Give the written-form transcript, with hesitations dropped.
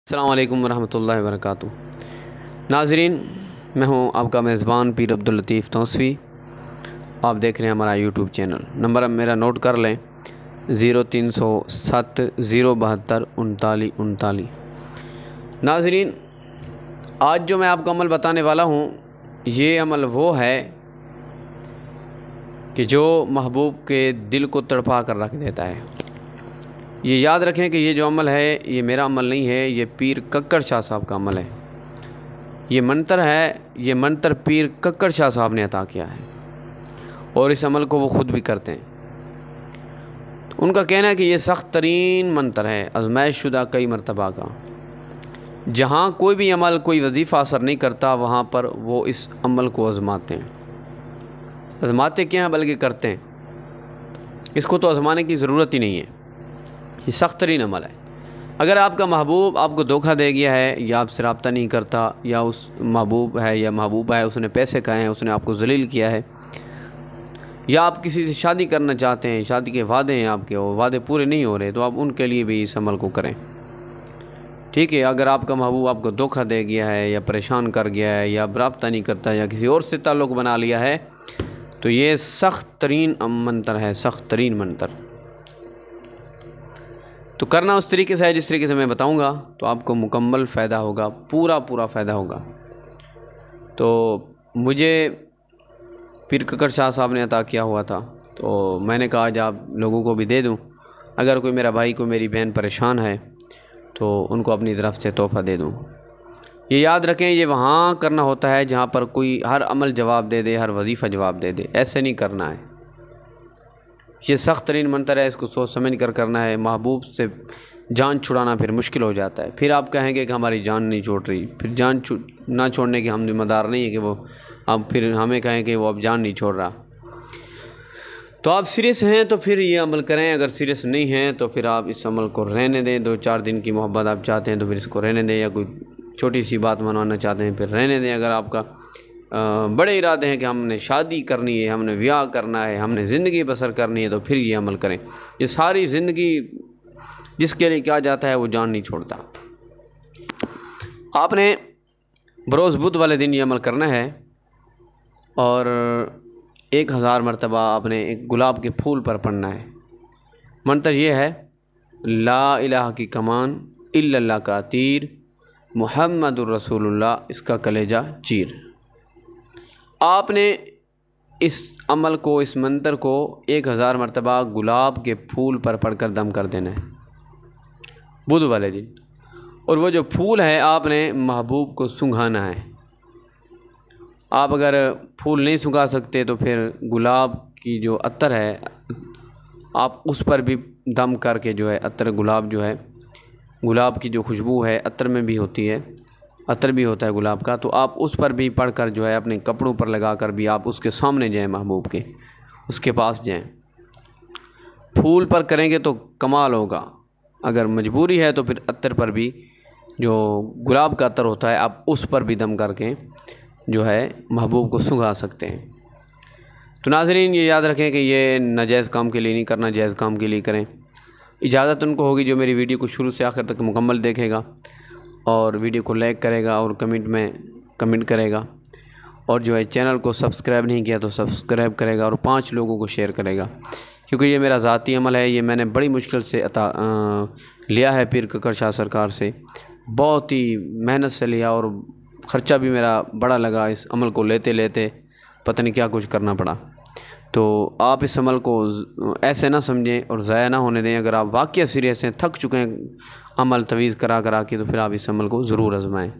अस्सलाम वालेकुम रहमतुल्लाहि व बरकातुहू। नाज़रीन, मैं हूं आपका मेज़बान पीर अब्दुल लतीफ़ तौसवी। आप देख रहे हैं हमारा यूट्यूब चैनल। नंबर अब मेरा नोट कर लें 0307 072 39 39। नाज़रीन, आज जो मैं आपको अमल बताने वाला हूं, ये अमल वो है कि जो महबूब के दिल को तड़पा कर रख देता है। ये याद रखें कि ये जो अमल है ये मेरा अमल नहीं है, ये पीर कक्कड़ शाह साहब का अमल है। ये मंतर है, ये मंतर पीर कक्कड़ शाह साहब ने अता किया है और इस अमल को वो ख़ुद भी करते हैं। तो उनका कहना है कि ये सख्त तरीन मंतर है, आज़माइश शुदा कई मरतबा का। जहाँ कोई भी अमल, कोई वजीफ़ा असर नहीं करता, वहाँ पर वो इस अमल को आज़माते हैं। आज़माते क्या हैं बल्कि करते हैं। इसको तो आज़माने की ज़रूरत ही नहीं है। ये सख्त तरीन अमल है। अगर आपका महबूब आपको धोखा दे गया है, या आपसे रब्ता नहीं करता, या उस महबूब है या महबूबा है उसने पैसे खाए हैं, उसने आपको ज़लील किया है, या आप किसी से शादी करना चाहते हैं, शादी के वादे हैं आपके, वो वादे पूरे नहीं हो रहे, तो आप उनके लिए भी इस अमल को करें। ठीक है। अगर आपका महबूब आपको धोखा दे गया है, या परेशान कर गया है, या रब्ता नहीं करता, या किसी और से ताल्लुक़ बना लिया है, तो ये सख्त तरीन मंतर है, सख्त तरीन मंतर। तो करना उस तरीके से है जिस तरीके से मैं बताऊंगा, तो आपको मुकम्मल फ़ायदा होगा, पूरा फ़ायदा होगा। तो मुझे पीर कक्कड़ शाह साहब ने अता किया हुआ था, तो मैंने कहा आज आप लोगों को भी दे दूं। अगर कोई मेरा भाई, कोई मेरी बहन परेशान है तो उनको अपनी तरफ से तोहफ़ा दे दूं। ये याद रखें, ये वहाँ करना होता है जहाँ पर कोई हर अमल जवाब दे दे, हर वजीफ़ा जवाब दे दे। ऐसे नहीं करना है। ये सख्त तरीन मंतर है, इसको सोच समझ कर करना है। महबूब से जान छुड़ाना फिर मुश्किल हो जाता है। फिर आप कहेंगे कि हमारी जान नहीं छोड़ रही, फिर जान ना छोड़ने के हम जिम्मेदार नहीं है कि वो आप फिर हमें कहें कि वो अब जान नहीं छोड़ रहा। तो आप सीरियस हैं तो फिर ये अमल करें, अगर सीरियस नहीं हैं तो फिर आप इस अमल को रहने दें। 2-4 दिन की मोहब्बत आप चाहते हैं तो फिर इसको रहने दें, या कोई छोटी सी बात मनवाना चाहते हैं फिर रहने दें। अगर आपका बड़े इरादे हैं कि हमने शादी करनी है, हमने ब्याह करना है, हमने ज़िंदगी बसर करनी है, तो फिर ये अमल करें। ये सारी ज़िंदगी जिसके लिए क्या जाता है वो जान नहीं छोड़ता। आपने बरोज़ बुध वाले दिन ये अमल करना है और 1000 मरतबा आपने एक गुलाब के फूल पर पढ़ना है। मंतर ये है, ला इलाहा की कमान इल्लल्लाह का तीर, मुहम्मदुर रसूलुल्लाह इसका कलेजा चीर। आपने इस अमल को, इस मंतर को 1000 मरतबा गुलाब के फूल पर पढ़कर दम कर देना है बुध वाले दिन। और वो जो फूल है आपने महबूब को सूंघाना है। आप अगर फूल नहीं सूंघा सकते तो फिर गुलाब की जो अत्तर है आप उस पर भी दम करके जो है, अत्तर गुलाब जो है, गुलाब की जो खुशबू है अत्तर में भी होती है, अत्तर भी होता है गुलाब का, तो आप उस पर भी पढ़कर जो है अपने कपड़ों पर लगाकर भी आप उसके सामने जाएं, महबूब के उसके पास जाएं। फूल पर करेंगे तो कमाल होगा। अगर मजबूरी है तो फिर अत्तर पर भी, जो गुलाब का अत्तर होता है, आप उस पर भी दम करके जो है महबूब को सूंघा सकते हैं। तो नाज़रीन, ये याद रखें कि ये नाजायज़ काम के लिए नहीं करना, जायज़ काम के लिए करें। इजाज़त उनको होगी जो मेरी वीडियो को शुरू से आखिर तक मुकम्मल देखेगा और वीडियो को लाइक करेगा और कमेंट में कमेंट करेगा, और जो है चैनल को सब्सक्राइब नहीं किया तो सब्सक्राइब करेगा और 5 लोगों को शेयर करेगा। क्योंकि ये मेरा ज़ाती अमल है, ये मैंने बड़ी मुश्किल से लिया है पीर कक्कड़ शाह सरकार से, बहुत ही मेहनत से लिया और ख़र्चा भी मेरा बड़ा लगा। इस अमल को लेते लेते पता नहीं क्या कुछ करना पड़ा। तो आप इस अमल को ऐसे ना समझें और ज़ाया ना होने दें। अगर आप वाक़ई सीरियस हैं, थक चुके हैं अमल तवीज़ करा के, तो फिर आप इस अमल को ज़रूर आज़माएँ।